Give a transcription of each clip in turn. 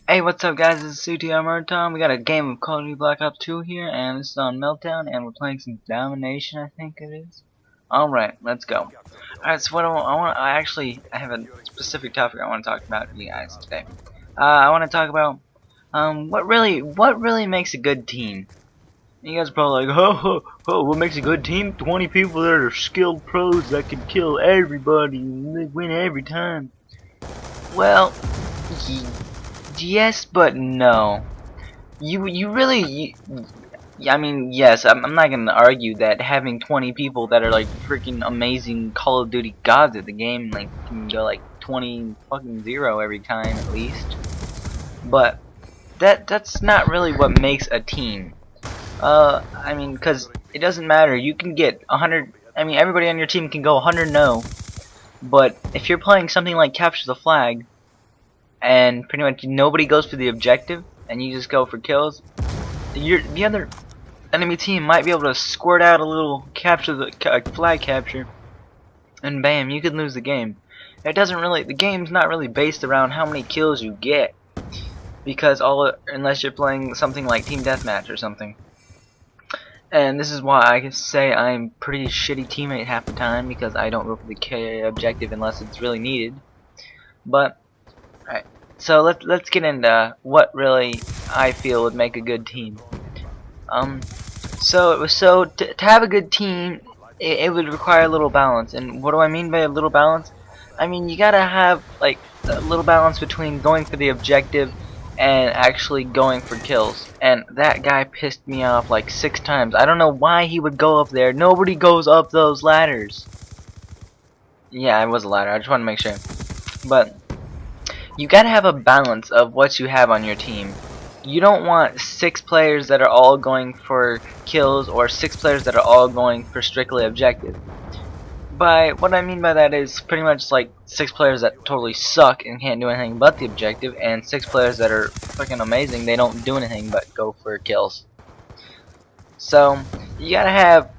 Hey, what's up guys, this is CTRMurtagh. We got a game of Call of Duty Black Ops 2 here, and this is on Meltdown, and we're playing some Domination, I think it is. Alright, let's go. Alright, so what I have a specific topic I want to talk about with you guys today. I want to talk about, what really makes a good team. You guys are probably like, what makes a good team? 20 people that are skilled pros that can kill everybody and they win every time. Well, yes, but no. I mean, yes, I'm not gonna argue that having 20 people that are like freaking amazing Call of Duty gods at the game, like, can go like 20 fucking 0 every time at least. But that's not really what makes a team. I mean, cause it doesn't matter. You can get 100. I mean, everybody on your team can go 100-0. But if you're playing something like Capture the Flag, and pretty much nobody goes for the objective, and you just go for kills, the other enemy team might be able to squirt out a little flag capture, and bam, you could lose the game. The game's not really based around how many kills you get, because unless you're playing something like Team Deathmatch or something. And this is why I can say I'm pretty shitty teammate half the time, because I don't go for the objective unless it's really needed. But alright, so let's get into what really I feel would make a good team. To have a good team, it would require a little balance. And what do I mean by a little balance? I mean, you gotta have like a little balance between going for the objective and actually going for kills. And that guy pissed me off like 6 times. I don't know why he would go up there. Nobody goes up those ladders. Yeah, it was a ladder. I just want to make sure. But you gotta have a balance of what you have on your team. You don't want 6 players that are all going for kills, or 6 players that are all going for strictly objective. What I mean by that is pretty much like 6 players that totally suck and can't do anything but the objective, and 6 players that are fucking amazing, they don't do anything but go for kills. So you gotta have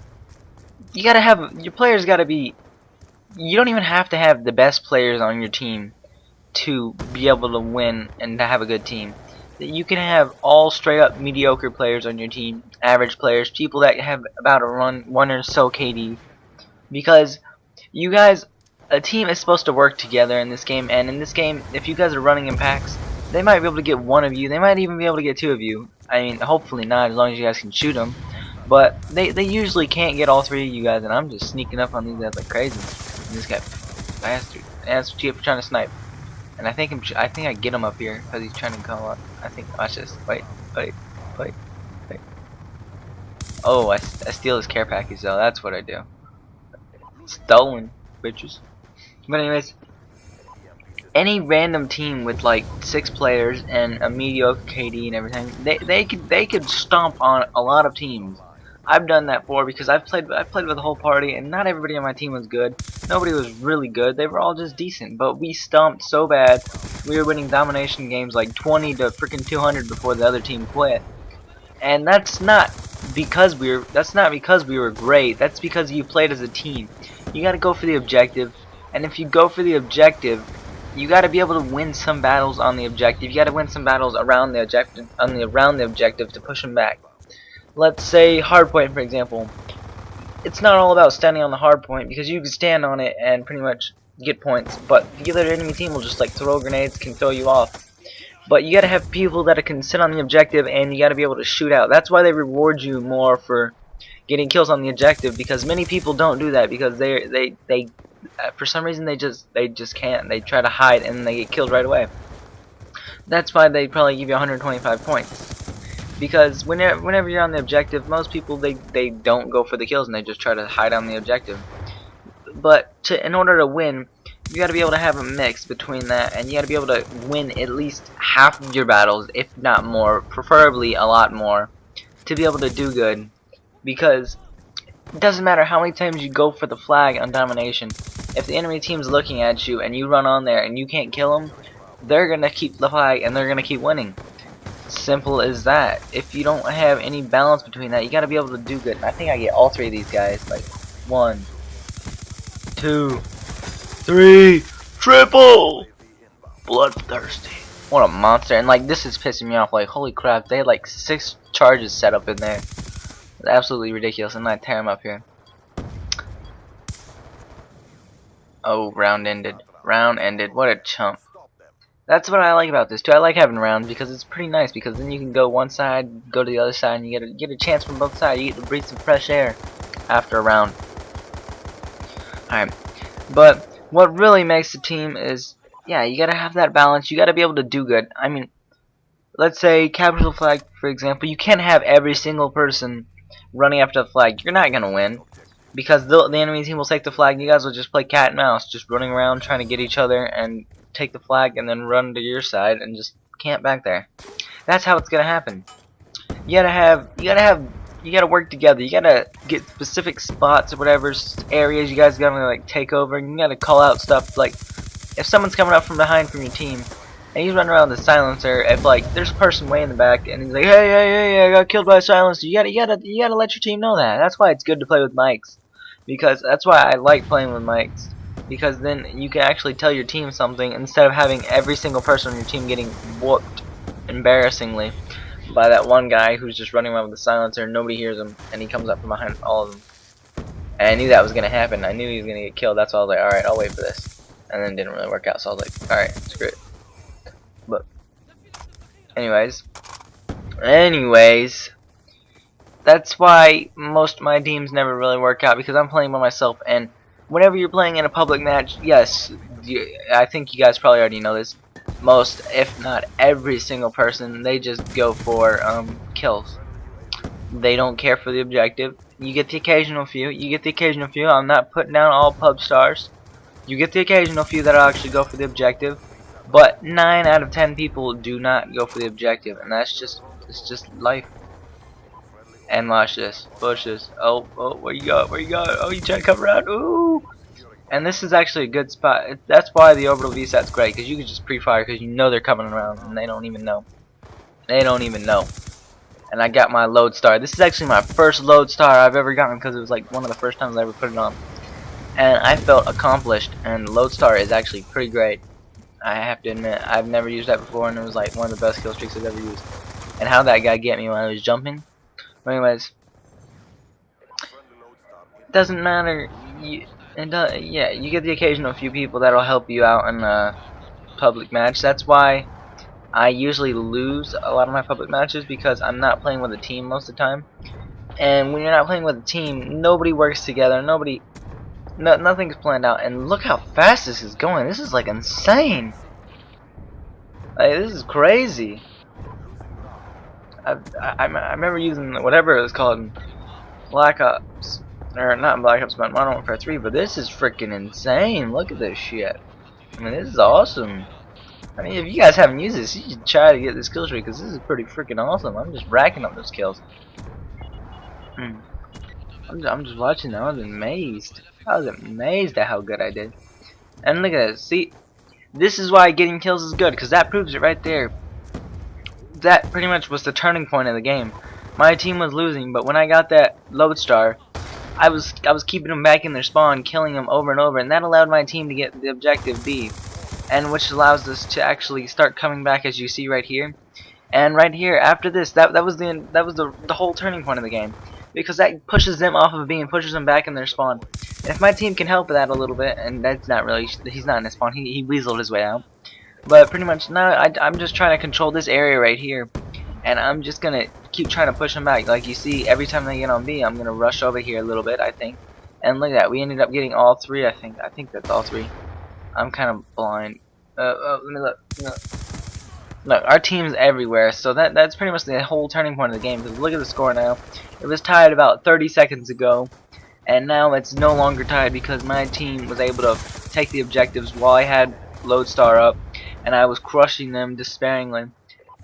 your players gotta be. You don't even have to have the best players on your team to be able to win and to have a good team. You can have all straight up mediocre players on your team, average players, people that have about a 1 or so KD, because you guys, a team is supposed to work together in this game. And in this game, if you guys are running in packs, they might be able to get 1 of you, they might even be able to get 2 of you. I mean, hopefully not, as long as you guys can shoot them, but they usually can't get all 3 of you guys. And I'm just sneaking up on these guys like crazy. And this guy, bastard, that's what you get for trying to snipe. And I think I get him up here because he's trying to go up. I think. Watch this. Wait. Oh, I steal his care package though. That's what I do. Stolen, bitches. But anyways, any random team with like 6 players and a mediocre KD and everything, they could stomp on a lot of teams. I've done that before because I played with the whole party, and not everybody on my team was good. Nobody was really good. They were all just decent, but we stomped so bad. We were winning domination games like 20 to freaking 200 before the other team quit. And that's not because we were great. That's because you played as a team. You got to go for the objective, and if you go for the objective, you got to be able to win some battles on the objective. You got to win some battles around the objective to push them back. Let's say hardpoint, for example. It's not all about standing on the hardpoint, because you can stand on it and pretty much get points, but the other enemy team will just like throw grenades, can throw you off. But you gotta have people that can sit on the objective, and you gotta be able to shoot out. That's why they reward you more for getting kills on the objective, because many people don't do that because they for some reason they just can't. They try to hide and they get killed right away. That's why they probably give you 125 points. Because whenever you're on the objective, most people they don't go for the kills and they just try to hide on the objective. But in order to win, you got to be able to have a mix between that, and you got to be able to win at least half of your battles, if not more, preferably a lot more, to be able to do good. Because it doesn't matter how many times you go for the flag on domination, if the enemy team's looking at you and you run on there and you can't kill them, they're gonna keep the flag and they're gonna keep winning. Simple as that. If you don't have any balance between that, you gotta be able to do good. And I think I get all 3 of these guys. Like 1, 2, 3, triple! Bloodthirsty. What a monster. And like this is pissing me off. Like holy crap, they had like 6 charges set up in there. It's absolutely ridiculous. I'm gonna tear him up here. Oh, round ended. Round ended. What a chump. That's what I like about this too. I like having rounds because it's pretty nice, because then you can go one side, go to the other side, and you get a chance from both sides. You get to breathe some fresh air after a round. Alright. But what really makes a team is, yeah, you gotta have that balance. You gotta be able to do good. I mean, let's say capture the flag, for example. You can't have every single person running after the flag. You're not gonna win, because the enemy team will take the flag. You guys will just play cat and mouse, just running around trying to get each other and take the flag, and then run to your side and just camp back there. That's how it's gonna happen. You gotta work together. You gotta get specific spots or whatever areas you guys gotta like take over, and you gotta call out stuff. Like if someone's coming up from behind from your team and he's running around the silencer, if like there's a person way in the back and he's like, hey, I got killed by a silencer, you gotta let your team know that. That's why it's good to play with mics, because that's why I like playing with mics, because then you can actually tell your team something instead of having every single person on your team getting whooped embarrassingly by that one guy who's just running around with a silencer and nobody hears him, and he comes up from behind all of them. And I knew that was gonna happen. I knew he was gonna get killed. That's why I was like, alright, I'll wait for this. And then it didn't really work out, so I was like, alright, screw it. But anyways, that's why most of my teams never really work out, because I'm playing by myself. And whenever you're playing in a public match, yes, I think you guys probably already know this, most, if not every single person, they just go for kills. They don't care for the objective. You get the occasional few. I'm not putting down all pub stars. You get the occasional few that'll actually go for the objective, but 9 out of 10 people do not go for the objective, and it's just life. And watch this. Push this. Oh, where you got? Oh, you trying to come around? Ooh! And this is actually a good spot. That's why the orbital VSAT's great, because you can just pre-fire, because you know they're coming around, and they don't even know. And I got my load star. This is actually my first load star I've ever gotten, because it was like one of the first times I ever put it on. And I felt accomplished, and load star is actually pretty great. I have to admit, I've never used that before, and it was like one of the best kill streaks I've ever used. And how that guy get me when I was jumping. But anyways, doesn't matter. Yeah, you get the occasional few people that'll help you out in a public match. That's why I usually lose a lot of my public matches, because I'm not playing with a team most of the time. And when you're not playing with a team, nobody works together. Nothing's planned out. And look how fast this is going. This is like insane. Like, this is crazy. I remember using whatever it was called, Black Ops, or not Black Ops, but Modern Warfare 3. But this is freaking insane. Look at this shit. I mean, this is awesome. I mean, if you guys haven't used this, you should try to get this kill streak, because this is pretty freaking awesome. I'm just racking up those kills. I'm just watching now. I was amazed. At how good I did. And look at this. See, this is why getting kills is good, because that proves it right there. That pretty much was the turning point of the game. My team was losing, but when I got that load star, I was keeping them back in their spawn, killing them over and over, and that allowed my team to get the objective B, and which allows us to actually start coming back, as you see right here. And right here, after this, that was the whole turning point of the game, because that pushes them off of B and pushes them back in their spawn. And if my team can help with that a little bit, and that's not really, he's not in his spawn, he weaseled his way out. But pretty much now, I'm just trying to control this area right here, and I'm just gonna keep trying to push them back. Like you see, every time they get on B, I'm gonna rush over here a little bit, I think. And look at that, we ended up getting all 3. I think that's all 3. I'm kind of blind. Let me look. Look, our team's everywhere, so that's pretty much the whole turning point of the game. Because look at the score now. It was tied about 30 seconds ago, and now it's no longer tied, because my team was able to take the objectives while I had load star up, and I was crushing them despairingly.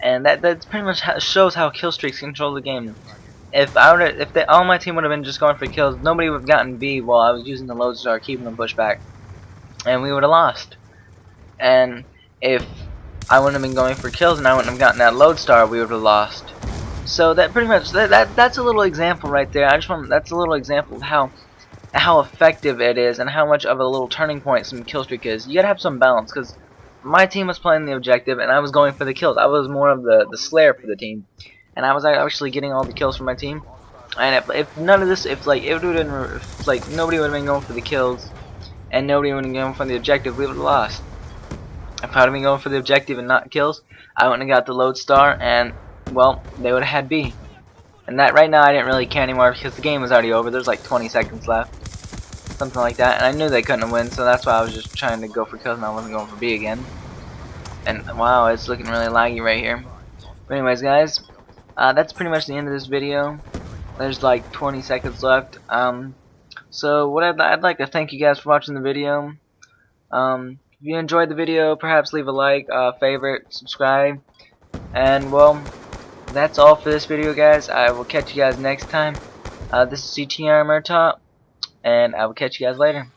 And that's pretty much shows how kill streaks control the game. If all my team would have been just going for kills, nobody would have gotten B while I was using the load star, keeping them pushed back, and we would have lost. And if I wouldn't have been going for kills and I wouldn't have gotten that load star, we would have lost. So that pretty much that's a little example right there. That's a little example of how effective it is, and how much of a little turning point some kill streak is. You gotta have some balance, because my team was playing the objective, and I was going for the kills. I was more of the slayer for the team, and I was actually getting all the kills for my team. And if none of this, if like it would have been, if, like nobody would have been going for the kills, and nobody would have been going for the objective, we would have lost. If I would have been going for the objective and not kills, I wouldn't have got the lodestar, and well, they would have had B. And that right now I didn't really care anymore because the game was already over. There's like 20 seconds left, something like that, and I knew they couldn't win, so that's why I was just trying to go for kills and I wasn't going for B again. And wow, it's looking really laggy right here. But anyways, guys, that's pretty much the end of this video. There's like 20 seconds left. So what I'd like to thank you guys for watching the video. If you enjoyed the video, perhaps leave a like, favorite, subscribe, and well, that's all for this video, guys. I will catch you guys next time. This is CTRMurtagh, and I will catch you guys later.